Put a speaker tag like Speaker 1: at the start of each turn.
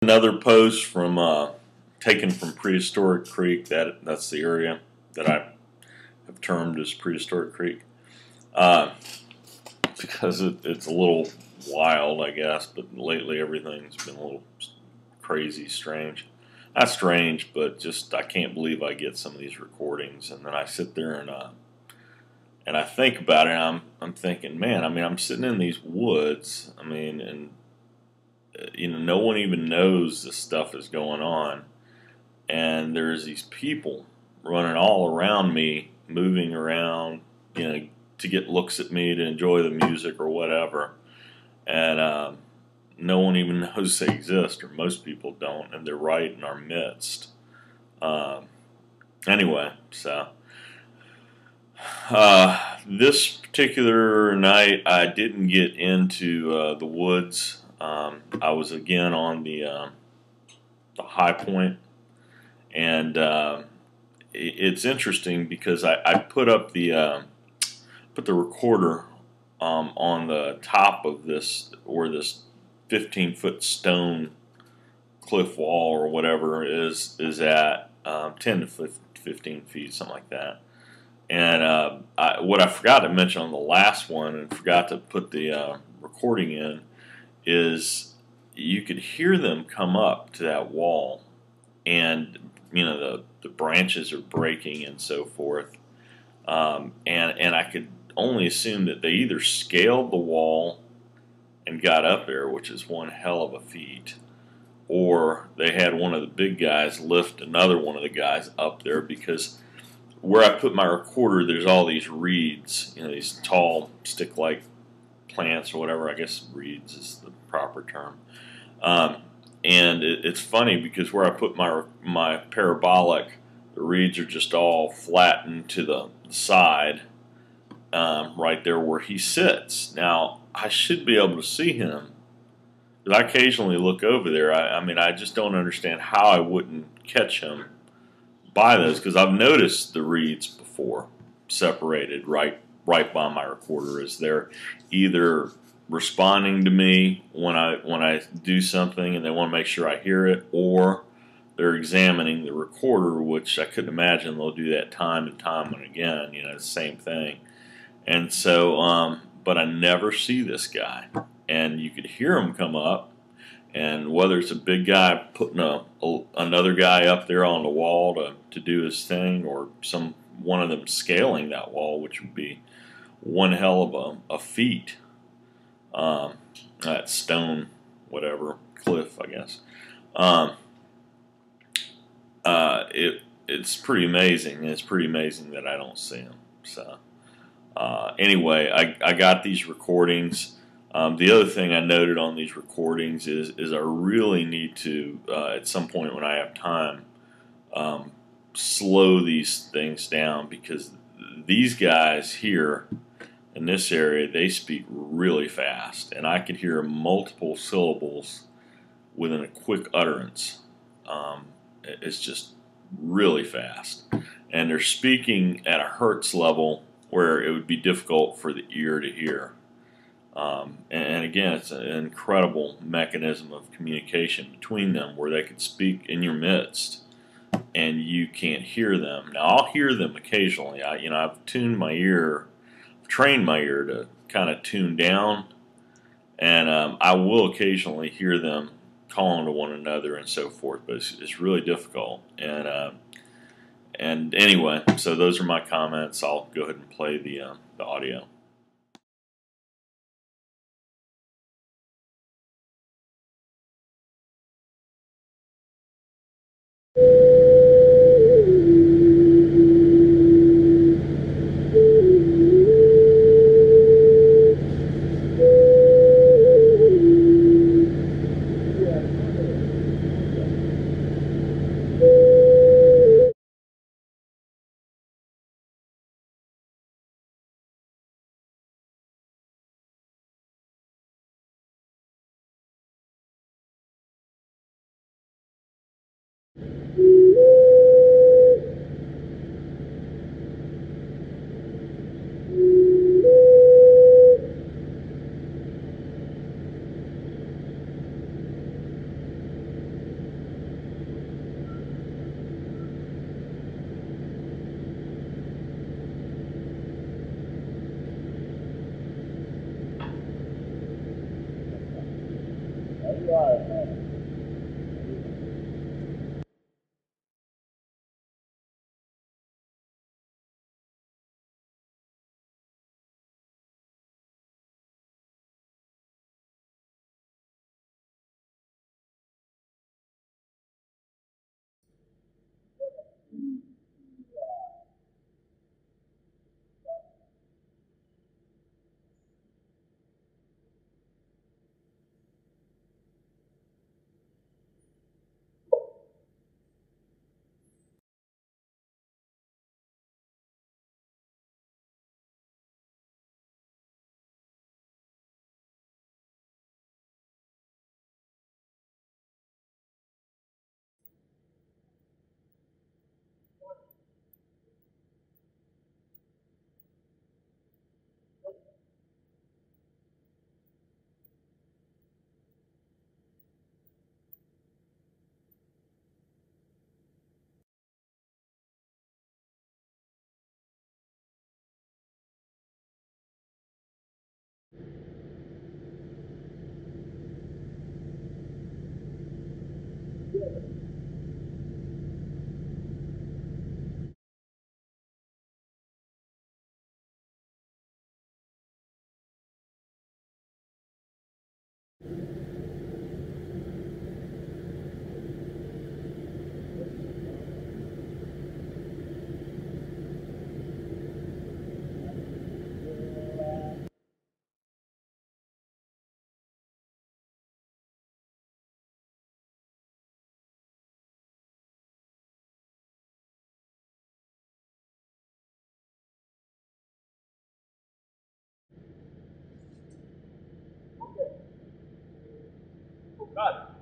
Speaker 1: another post from taken from Prehistoric Creek. That's the area that I have termed as Prehistoric Creek, because it's a little wild, I guess. But lately everything's been a little crazy, strange. Not strange, but just I can't believe I get some of these recordings, and then I sit there and I think about it. And I'm thinking, man. I mean, I'm sitting in these woods. I mean, and no one even knows this stuff is going on, and there's these people running all around me, moving around, to get looks at me, to enjoy the music or whatever, and no one even knows they exist, or most people don't, and they're right in our midst. Anyway, so this particular night I didn't get into the woods. I was again on the high point, and it's interesting because I put up the recorder on the top of this, where this 15-foot stone cliff wall or whatever is at 10 to 15 feet, something like that. And what I forgot to mention on the last one, and forgot to put the recording in, is you could hear them come up to that wall, and the branches are breaking and so forth, and I could only assume that they either scaled the wall and got up there, which is one hell of a feat, or they had one of the big guys lift another one of the guys up there, because where I put my recorder, there's all these reeds, these tall stick-like plants or whatever. I guess reeds is the proper term. And it's funny because where I put my parabolic, the reeds are just all flattened to the side, right there where he sits. Now, I should be able to see him, but I occasionally look over there. I mean, I just don't understand how I wouldn't catch him by those, because I've noticed the reeds before separated right by my recorder, as they're either responding to me when I do something and they want to make sure I hear it, or they're examining the recorder, which I couldn't imagine they'll do that time and time and again, the same thing. And so, but I never see this guy, and you could hear him come up, and whether it's a big guy putting another guy up there on the wall to do his thing, or one of them scaling that wall, which would be one hell of a feat. That stone, whatever, cliff, I guess. It's pretty amazing. It's pretty amazing that I don't see him. So anyway, I got these recordings. The other thing I noted on these recordings is I really need to, at some point when I have time, slow these things down, because these guys here in this area, they speak really fast, and I could hear multiple syllables within a quick utterance. It's just really fast, and they're speaking at a hertz level where it would be difficult for the ear to hear. And again, it's an incredible mechanism of communication between them, where they could speak in your midst and you can't hear them. Now, I'll hear them occasionally. I've tuned my ear, trained my ear to kind of tune down, and I will occasionally hear them calling to one another and so forth, but it's really difficult. And anyway, so those are my comments. I'll go ahead and play the audio.
Speaker 2: God.